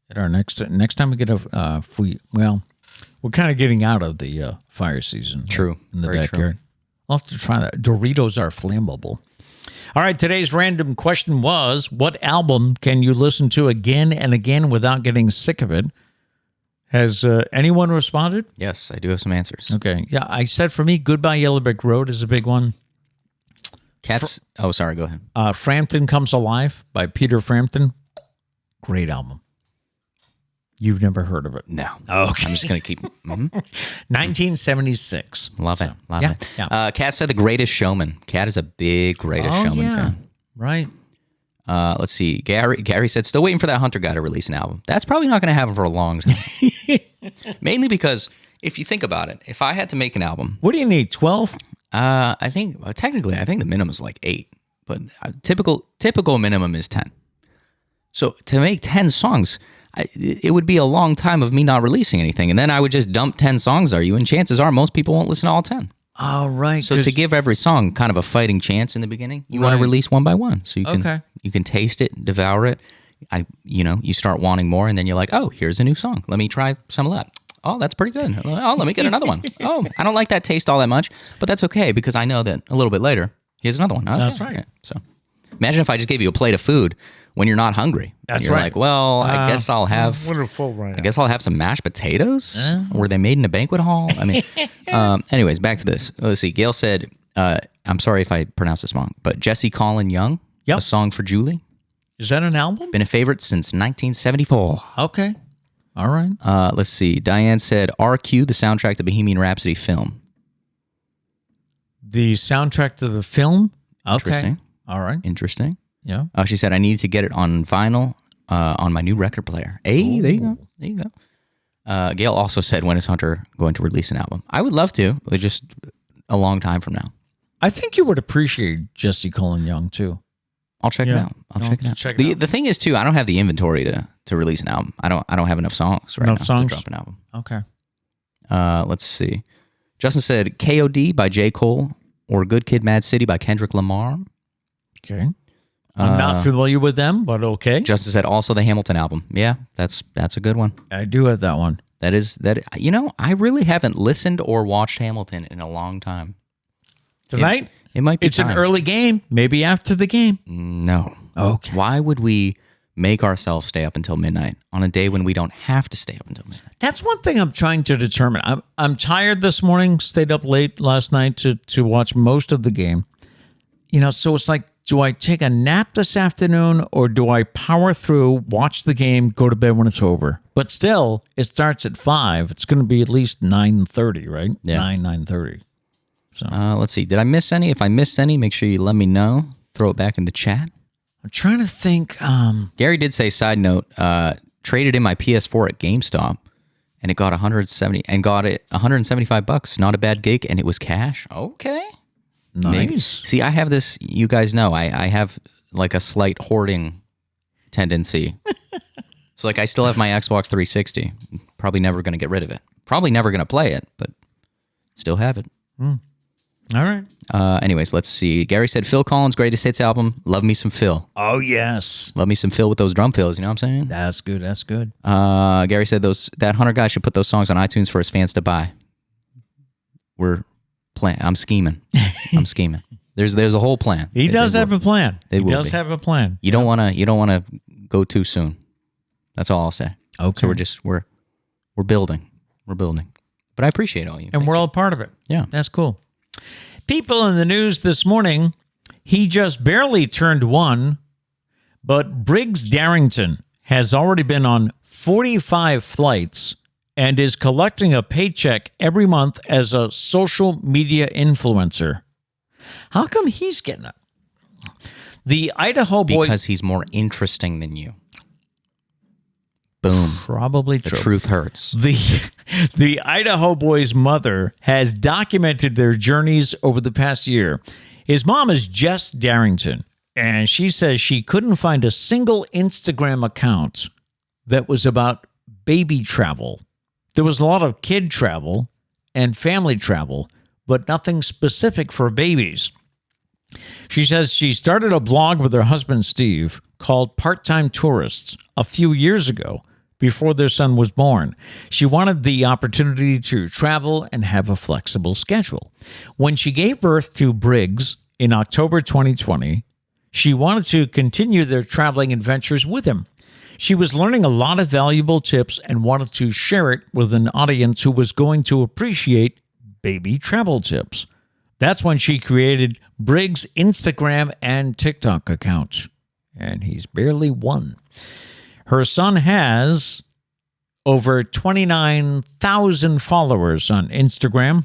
at our next time we get we're kind of getting out of the fire season. True. In the Very backyard. true. We'll have to try that. Doritos are flammable. All right, today's random question was, what album can you listen to again and again without getting sick of it? Has anyone responded? Yes, I do have some answers. Okay. Yeah, I said for me, Goodbye Yellow Brick Road is a big one. Sorry, go ahead. Frampton Comes Alive by Peter Frampton. Great album. You've never heard of it? No. Okay. I'm just going to keep... 1976. Love it. Love Yeah, it. yeah. Kat said The Greatest Showman. Kat is a big Greatest Showman fan. Right. Let's see. Gary said, still waiting for that Hunter guy to release an album. That's probably not going to happen for a long time. Mainly because if you think about it, if I had to make an album... What do you need, 12? I think, technically, I think the minimum is like 8. But typical minimum is 10. So to make 10 songs... it would be a long time of me not releasing anything. And then I would just dump 10 songs on you, and chances are most people won't listen to all 10. Oh, right. So to give every song kind of a fighting chance in the beginning, you want to release one by one. So you can taste it, devour it. You start wanting more, and then you're like, oh, here's a new song. Let me try some of that. Oh, that's pretty good. Oh, let me get another one. Oh, I don't like that taste all that much, but that's okay because I know that a little bit later, here's another one. Okay. That's right. Yeah. So imagine if I just gave you a plate of food when you're not hungry. That's you're right. like, well, I guess I'll have. We're full right now. I guess I'll have some mashed potatoes. Were they made in a banquet hall? I mean, anyways, back to this. Let's see. Gail said, I'm sorry if I pronounced this wrong, but Jesse Colin Young, Yep. A Song for Julie. Is that an album? Been a favorite since 1974. Okay. All right. Let's see. Diane said, RQ, the soundtrack to Bohemian Rhapsody film. The soundtrack to the film? Okay. Interesting. All right. Interesting. Yeah. She said, I needed to get it on vinyl on my new record player. Hey, there you go. There you go. Gail also said, when is Hunter going to release an album? I would love to, but just a long time from now. I think you would appreciate Jesse Colin Young, too. I'll check it out. I'll check it out. The thing is, too, I don't have the inventory to release an album. I don't have enough songs now to drop an album. Okay. Let's see. Justin said KOD by J. Cole or Good Kid, Mad City by Kendrick Lamar. Okay. I'm not familiar with them, but okay. Justin said also the Hamilton album. Yeah, that's a good one. I do have that one. I really haven't listened or watched Hamilton in a long time. Tonight? It might be It's time. an early game. Maybe after the game. No. Okay. Why would we make ourselves stay up until midnight on a day when we don't have to stay up until midnight? That's one thing I'm trying to determine. I'm tired this morning, stayed up late last night to watch most of the game. So it's like, do I take a nap this afternoon or do I power through, watch the game, go to bed when it's over? But still, it starts at 5. It's going to be at least 9:30, right? Yeah. 9:30. So let's see. Did I miss any? If I missed any, make sure you let me know. Throw it back in the chat. I'm trying to think. Gary did say, side note, traded in my PS4 at GameStop and it got $175. Not a bad gig, and it was cash. Okay. Nice. Maybe. See, I have this, you guys know, I have like a slight hoarding tendency. So like I still have my Xbox 360. Probably never going to get rid of it. Probably never going to play it, but still have it. All right. Anyways, let's see. Gary said Phil Collins' greatest hits album. Love me some Phil. Oh, yes. Love me some Phil with those drum fills. You know what I'm saying? That's good. That's good. Gary said that Hunter guy should put those songs on iTunes for his fans to buy. I'm scheming. There's a whole plan. He does have a plan. He does have a plan. You don't want to go too soon. That's all I'll say. Okay. So we're building. We're building. But I appreciate all you. And we're all part of it. Yeah. That's cool. People in the news this morning, he just barely turned 1, but Briggs Darrington has already been on 45 flights and is collecting a paycheck every month as a social media influencer. How come he's getting it? The Idaho boy... Because he's more interesting than you. Boom. Probably the true. Truth hurts. The Idaho boy's mother has documented their journeys over the past year. His mom is Jess Darrington, and she says she couldn't find a single Instagram account that was about baby travel. There was a lot of kid travel and family travel, but nothing specific for babies. She says she started a blog with her husband, Steve, called Part-Time Tourists a few years ago, before their son was born. She wanted the opportunity to travel and have a flexible schedule. When she gave birth to Briggs in October 2020, she wanted to continue their traveling adventures with him. She was learning a lot of valuable tips and wanted to share it with an audience who was going to appreciate baby travel tips. That's when she created Briggs' Instagram and TikTok accounts. And he's barely 1. Her son has over 29,000 followers on Instagram.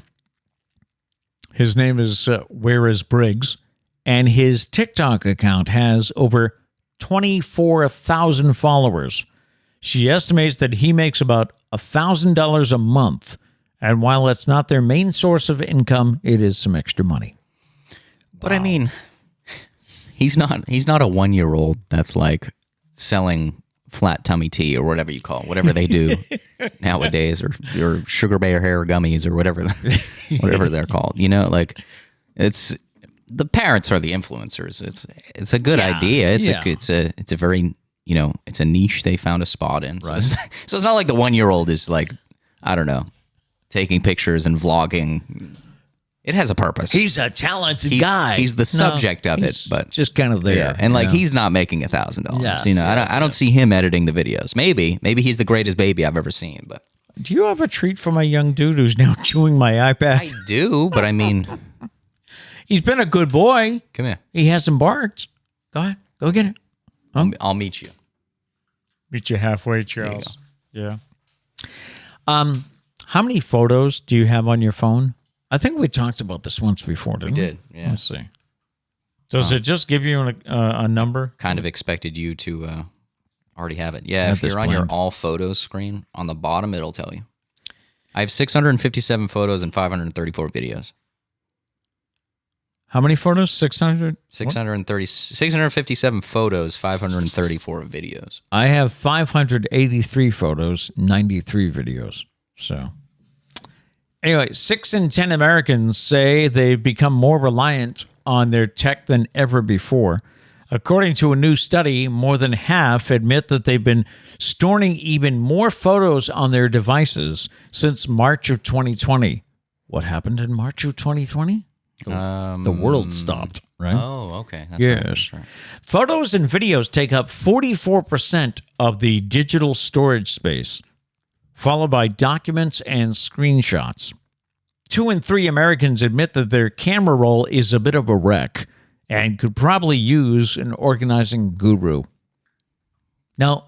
His name is Where is Briggs? And his TikTok account has over 24,000 followers. She estimates that he makes about $1,000 a month. And while it's not their main source of income, it is some extra money. But wow. I mean, he's not a 1-year-old that's like selling flat tummy tea or whatever you call it, whatever they do nowadays, or sugar bear hair gummies or whatever they're called. Like it's the parents are the influencers. It's a good idea. It's a very it's a niche they found a spot in. Right. So it's not like the 1-year-old is like, I don't know, taking pictures and vlogging. It has a purpose. He's a talented guy. He's the subject of it, but just kind of there. Yeah. And he's not making $1,000. Yeah, I don't see him editing the videos. Maybe he's the greatest baby I've ever seen. But do you have a treat for my young dude who's now chewing my iPad? I do, but I mean, he's been a good boy. Come here. He hasn't barked. Go ahead, go get it. I'll meet you. Meet you halfway, Charles. Yeah. How many photos do you have on your phone? I think we talked about this once before, didn't we? We did, yeah. Let's see. Does it just give you a number? Kind of expected you to already have it. Yeah, At if this you're on your point. all photos screen, on the bottom, it'll tell you. I have 657 photos and 534 videos. How many photos? 600? 657 photos, 534 videos. I have 583 photos, 93 videos. So, anyway, 6 in 10 Americans say they've become more reliant on their tech than ever before. According to a new study, more than half admit that they've been storing even more photos on their devices since March of 2020. What happened in March of 2020? The world stopped, right? Oh, okay. That's Yes. right, that's right. Photos and videos take up 44% of the digital storage space, followed by documents and screenshots. 2 in 3 Americans admit that their camera roll is a bit of a wreck and could probably use an organizing guru. Now,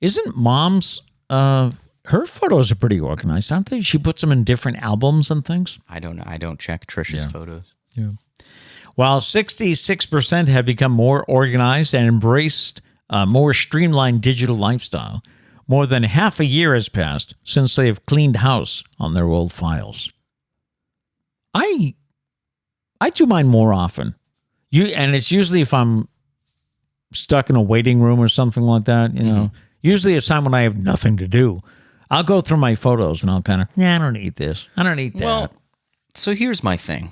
isn't Mom's, her photos are pretty organized, aren't they? She puts them in different albums and things. I don't know. I don't check Trisha's photos. Yeah. While 66% have become more organized and embraced a more streamlined digital lifestyle, more than half a year has passed since they have cleaned house on their old files. I do mine more often. And it's usually if I'm stuck in a waiting room or something like that, you know. Usually it's time when I have nothing to do. I'll go through my photos and I'll kind of, I don't need this. I don't need that. Well, so here's my thing.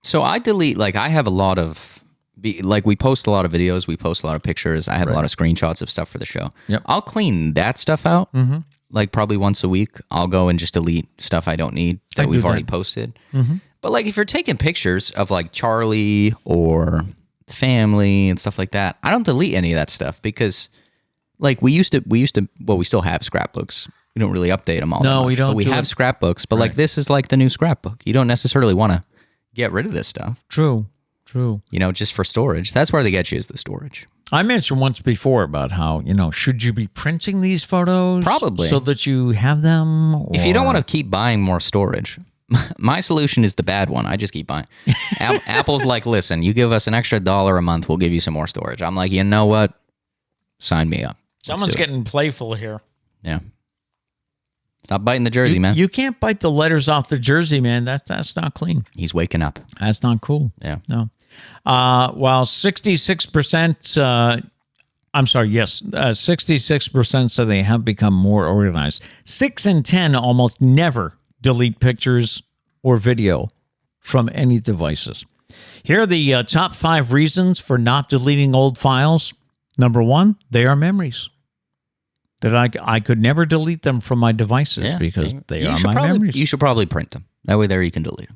So I delete, like, I have a lot of, we post a lot of videos, we post a lot of pictures. I have a lot of screenshots of stuff for the show. Yep. I'll clean that stuff out, like probably once a week. I'll go and just delete stuff I don't need that we've already posted. But like if you're taking pictures of like Charlie or family and stuff like that, I don't delete any of that stuff because like we still have scrapbooks. We don't really update them all. No, that much, we don't But we do have it. scrapbooks, but like this is like the new scrapbook. You don't necessarily want to get rid of this stuff, True. just for storage. That's where they get you is the storage. I mentioned once before about how, should you be printing these photos? Probably. So that you have them? If you don't want to keep buying more storage, my solution is the bad one. I just keep buying. Apple's like, listen, you give us an extra $1 a month, we'll give you some more storage. I'm like, you know what? Sign me up. Someone's getting playful here. Yeah. Stop biting the jersey, man. You can't bite the letters off the jersey, man. That's not clean. He's waking up. That's not cool. Yeah. No. While 66%, 66% say they have become more organized. 6 in 10 almost never delete pictures or video from any devices. Here are the top 5 reasons for not deleting old files. Number 1, they are memories. That I could never delete them from my devices because they are my memories. You should probably print them. That way there you can delete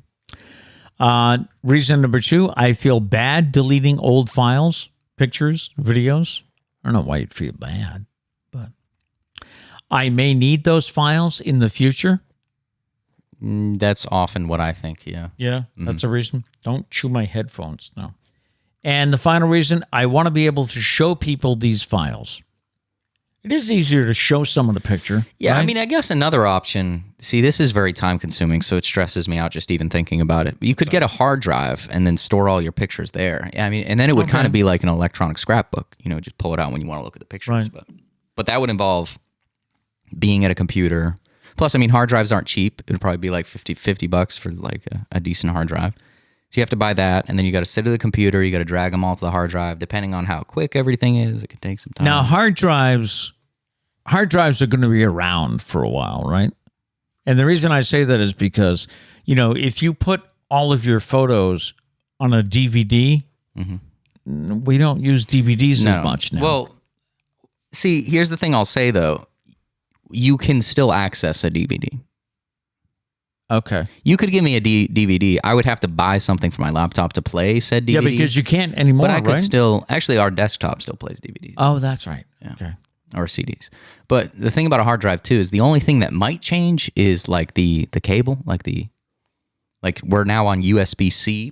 them. Reason number 2, I feel bad deleting old files, pictures, videos. I don't know why you'd feel bad, but I may need those files in the future. That's often what I think, yeah. Yeah, that's a reason. Don't chew my headphones, no. And the final reason, I want to be able to show people these files. It is easier to show someone a picture. Yeah, right? I mean, I guess another option, see, this is very time consuming, so it stresses me out just even thinking about it. You could get a hard drive and then store all your pictures there. Yeah, I mean, and then it would kind of be like an electronic scrapbook. Just pull it out when you want to look at the pictures. Right. But that would involve being at a computer. Plus, I mean, hard drives aren't cheap. It would probably be like $50 for like a decent hard drive. So you have to buy that, and then you got to sit at the computer. You got to drag them all to the hard drive. Depending on how quick everything is, it could take some time. Now, hard drives are going to be around for a while, right? And the reason I say that is because, if you put all of your photos on a DVD, we don't use DVDs as much now. Well, see, here's the thing I'll say, though. You can still access a DVD. Okay. You could give me a DVD. I would have to buy something for my laptop to play said DVD. Yeah, because you can't anymore, But I could right? still... Actually, our desktop still plays DVDs. Oh, that's right. Yeah. Okay. Or CDs. But the thing about a hard drive, too, is the only thing that might change is like the cable. Like we're now on USB-C.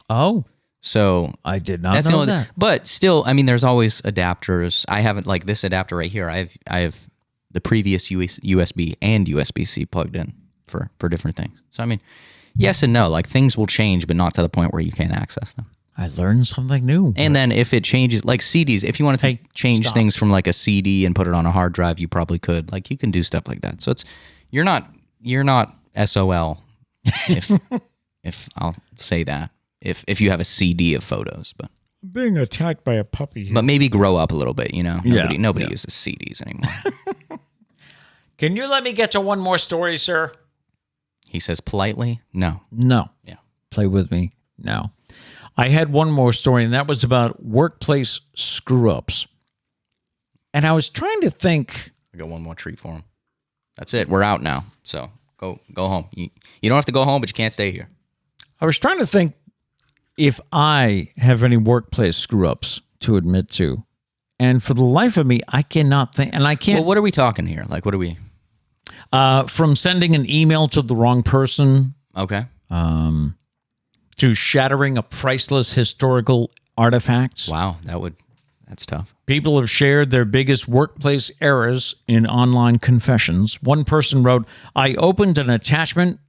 Oh. So... I did not know that. But still, I mean, there's always adapters. I haven't... Like this adapter right here, I have the previous USB and USB-C plugged in for different things. So, I mean, yes and no. Like, things will change, but not to the point where you can't access them. I learned something new. And then if it changes, like CDs, if you wanted to Hey, change stop. things from like a CD and put it on a hard drive, you probably could. Like you can do stuff like that. So you're not SOL if I'll say that. If you have a CD of photos, but Being attacked by a puppy here. but maybe grow up a little bit, you know. Nobody yeah. uses CDs anymore. Can you let me get to one more story, sir? He says politely, no. No. Yeah. Play with me? No. I had one more story, and that was about workplace screw-ups. And I was trying to think. I got one more treat for him. That's it. We're out now. So go home. You don't have to go home, but you can't stay here. I was trying to think if I have any workplace screw-ups to admit to. And for the life of me, I cannot think. And I can't. Well, what are we talking here? Like, what are we? From sending an email to the wrong person. Okay. To shattering a priceless historical artifacts. Wow, that's tough. People have shared their biggest workplace errors in online confessions. One person wrote, I opened an attachment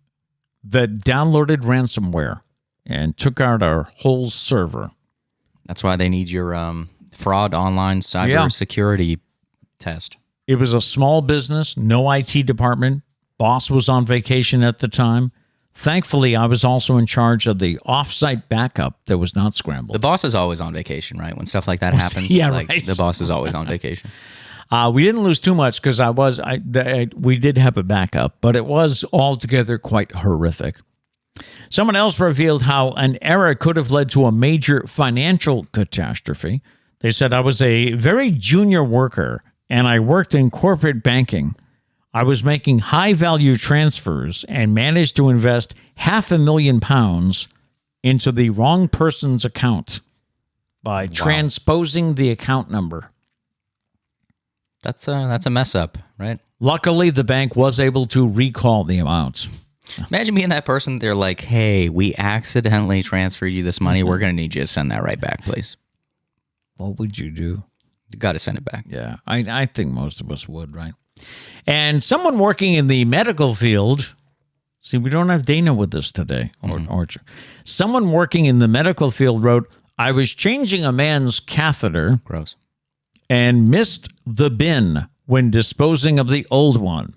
that downloaded ransomware and took out our whole server. That's why they need your fraud online cyber security test. It was a small business, no IT department. Boss was on vacation at the time. Thankfully, I was also in charge of the off-site backup that was not scrambled. The boss is always on vacation, right? When stuff like that happens, right. The boss is always on vacation. We didn't lose too much because we did have a backup, but it was altogether quite horrific. Someone else revealed how an error could have led to a major financial catastrophe. They said, I was a very junior worker, and I worked in corporate banking. I was making high-value transfers and managed to invest £500,000 into the wrong person's account by transposing the account number. That's a mess up, right? Luckily, the bank was able to recall the amounts. Imagine being that person. They're like, hey, we accidentally transferred you this money. We're going to need you to send that right back, please. What would you do? You got to send it back. Yeah, I think most of us would, right? And someone working in the medical field, see, we don't have Dana with us today. Or someone working in the medical field wrote, I was changing a man's catheter. Gross. And missed the bin when disposing of the old one.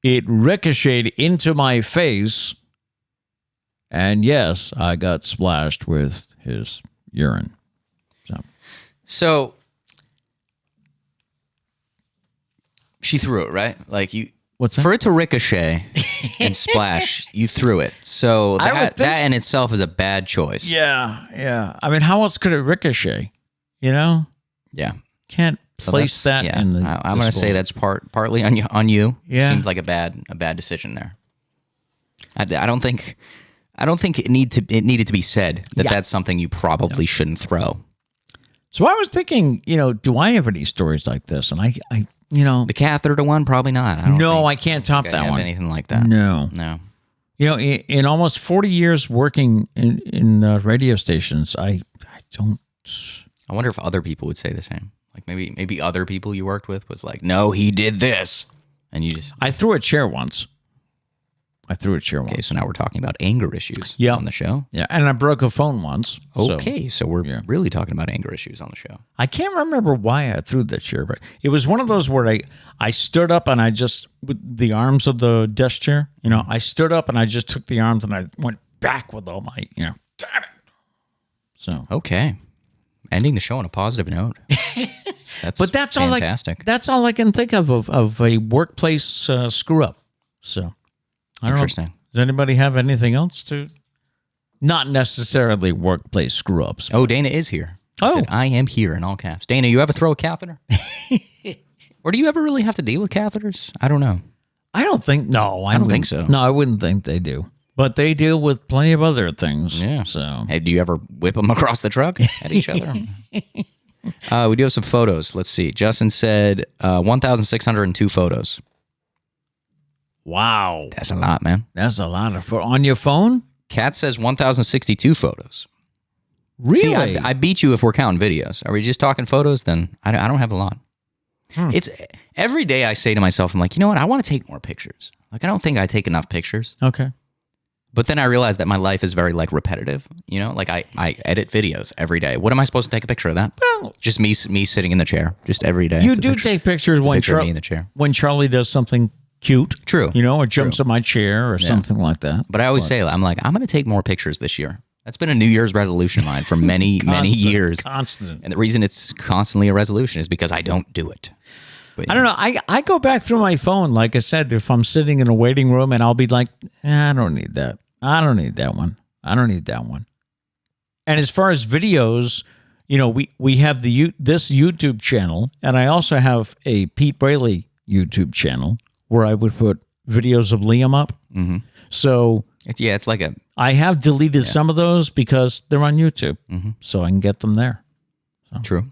It ricocheted into my face, and yes, I got splashed with his urine. So she threw it, right? Like you. What's that? For it to ricochet and splash, you threw it. So that in itself is a bad choice. Yeah. I mean, how else could it ricochet? You know? Yeah. Can't place that in the I'm going to say that's partly on you. Yeah. Seems like a bad decision there. I don't think it needed to be said that that's something you probably shouldn't throw. So I was thinking, do I have any stories like this? And I the catheter one, probably not. I can't top that one. Anything like that? No. In almost 40 years working in radio stations, I don't. I wonder if other people would say the same. Like maybe other people you worked with was like, no, he did this, and you just. I threw a chair once. Okay, so now we're talking about anger issues on the show. Yeah, and I broke a phone once. Okay, so we're really talking about anger issues on the show. I can't remember why I threw the chair, but it was one of those where I stood up and I just, with the arms of the desk chair, I stood up and I just took the arms and I went back with all my, damn it. So. Okay. Ending the show on a positive note. That's fantastic. That's all I can think of a workplace screw up. So. I don't know. Does anybody have anything else to? Not necessarily workplace screw-ups. Oh, Dana is here. She said, I am here in all caps. Dana, you ever throw a catheter? Or do you ever really have to deal with catheters? I don't know. I don't think. No, I don't think so. No, I wouldn't think they do. But they deal with plenty of other things. Yeah. So. Hey, do you ever whip them across the truck at each other? We do have some photos. Let's see. Justin said 1,602 photos. Wow. That's a lot, man. That's a lot of on your phone? Kat says 1,062 photos. Really? See, I beat you if we're counting videos. Are we just talking photos? Then I don't have a lot. It's every day I say to myself, I'm like, you know what? I want to take more pictures. Like, I don't think I take enough pictures. Okay. But then I realized that my life is very like repetitive. You know, like I edit videos every day. What am I supposed to take a picture of that? Well, just me sitting in the chair, just every day. You do take pictures when me in the chair. When Charlie does something cute. True. You know, or jumps in my chair or something like that. But I always say, I'm like, I'm going to take more pictures this year. That's been a New Year's resolution of mine for many, many years. Constant. And the reason it's constantly a resolution is because I don't do it. But, I don't know. I go back through my phone, like I said, if I'm sitting in a waiting room and I'll be like, I don't need that. I don't need that one. I don't need that one. And as far as videos, you know, we have this YouTube channel, and I also have a Pete Braley YouTube channel where I would put videos of Liam up. Mm-hmm. So it's like I have deleted some of those because they're on YouTube, so I can get them there. So. True.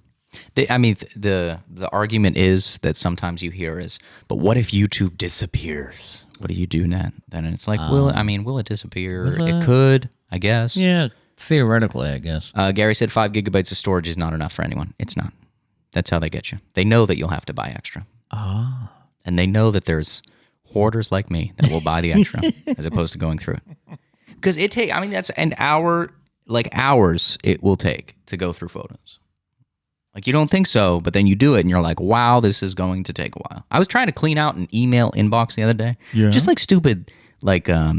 The argument is that sometimes you hear is, but what if YouTube disappears? What do you do then? Then it's like, will it disappear? It could, I guess. Yeah, theoretically, I guess. Gary said 5 gigabytes of storage is not enough for anyone. It's not. That's how they get you. They know that you'll have to buy extra. And they know that there's hoarders like me that will buy the extra as opposed to going through it. Because that's an hour, like hours it will take to go through photos. Like, you don't think so, but then you do it, and you're like, wow, this is going to take a while. I was trying to clean out an email inbox the other day. Yeah. Just like stupid, like, not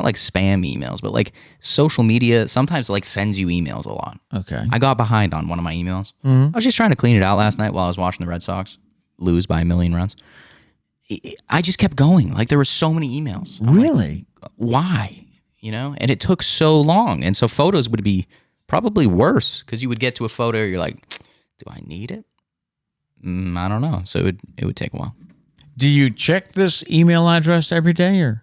like spam emails, but like social media sometimes like sends you emails a lot. Okay. I got behind on one of my emails. I was just trying to clean it out last night while I was watching the Red Sox lose by 1,000,000 runs. I just kept going. Like, there were so many emails. Really? Like, why? You know? And it took so long. And so photos would be probably worse because you would get to a photo, you're like, do I need it? I don't know. So it would take a while. Do you check this email address every day, or?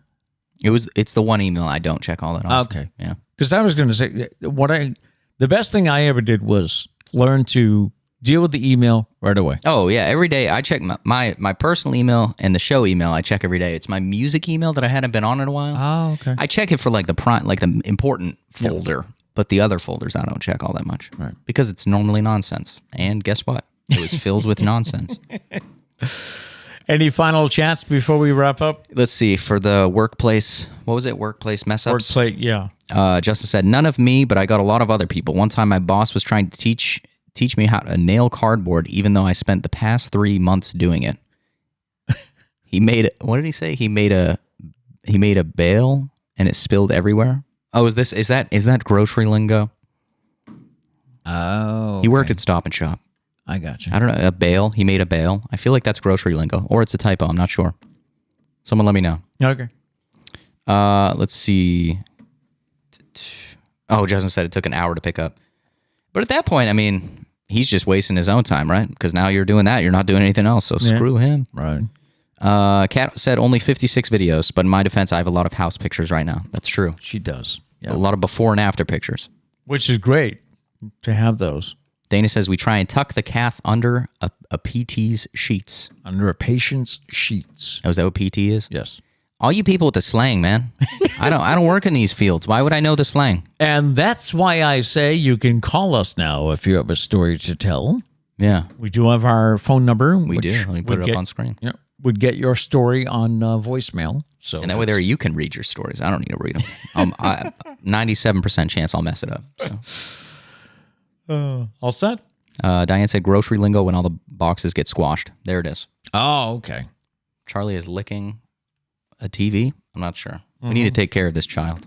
It's the one email I don't check all that often. Okay. Yeah. Because I was going to say, the best thing I ever did was learn to deal with the email right away. Oh, yeah. Every day I check my personal email and the show email I check every day. It's my music email that I hadn't been on in a while. Oh, okay. I check it for like the important folder. But the other folders, I don't check all that much. Right. Because it's normally nonsense. And guess what? It was filled with nonsense. Any final chats before we wrap up? Let's see. For the workplace, what was it? Workplace mess ups? Workplace, yeah. Justin said, none of me, but I got a lot of other people. One time my boss was trying to teach me how to nail cardboard, even though I spent the past 3 months doing it. He made it. What did he say? He made a bale and it spilled everywhere. Oh, is that grocery lingo? Oh. He worked at Stop and Shop. I got you. I don't know. A bale. He made a bale. I feel like that's grocery lingo. Or it's a typo. I'm not sure. Someone let me know. Okay. Let's see. Oh, Justin said it took an hour to pick up. But at that point, I mean, he's just wasting his own time, right? Because now you're doing that. You're not doing anything else. So screw him. Right. Kat said only 56 videos, but in my defense, I have a lot of house pictures right now. That's true. She does. Yeah. A lot of before and after pictures. Which is great to have those. Dana says we try and tuck the calf under a PT's sheets. Under a patient's sheets. Oh, is that what PT is? Yes. All you people with the slang, man. I don't work in these fields. Why would I know the slang? And that's why I say you can call us now if you have a story to tell. Yeah. We do have our phone number. We do. Let me put it up on screen. Yeah. Would get your story on voicemail. So and that way there you can read your stories. I don't need to read them. 97% chance I'll mess it up. So. All set? Diane said grocery lingo when all the boxes get squashed. There it is. Oh, okay. Charlie is licking a TV. I'm not sure. We need to take care of this child.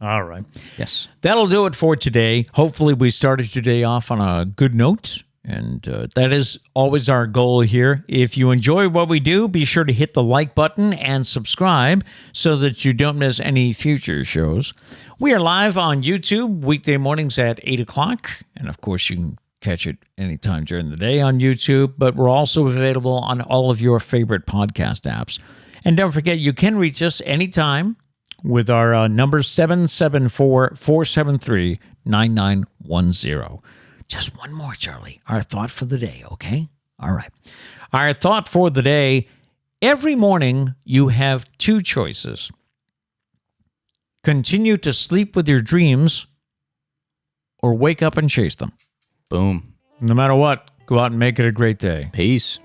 All right. Yes. That'll do it for today. Hopefully we started today off on a good note. And that is always our goal here. If you enjoy what we do, be sure to hit the like button and subscribe so that you don't miss any future shows. We are live on YouTube weekday mornings at 8 o'clock. And of course, you can catch it anytime during the day on YouTube. But we're also available on all of your favorite podcast apps. And don't forget, you can reach us anytime with our number 774-473-9910. Just one more, Charlie. Our thought for the day, okay? All right. Our thought for the day, every morning you have two choices. Continue to sleep with your dreams or wake up and chase them. Boom. No matter what, go out and make it a great day. Peace.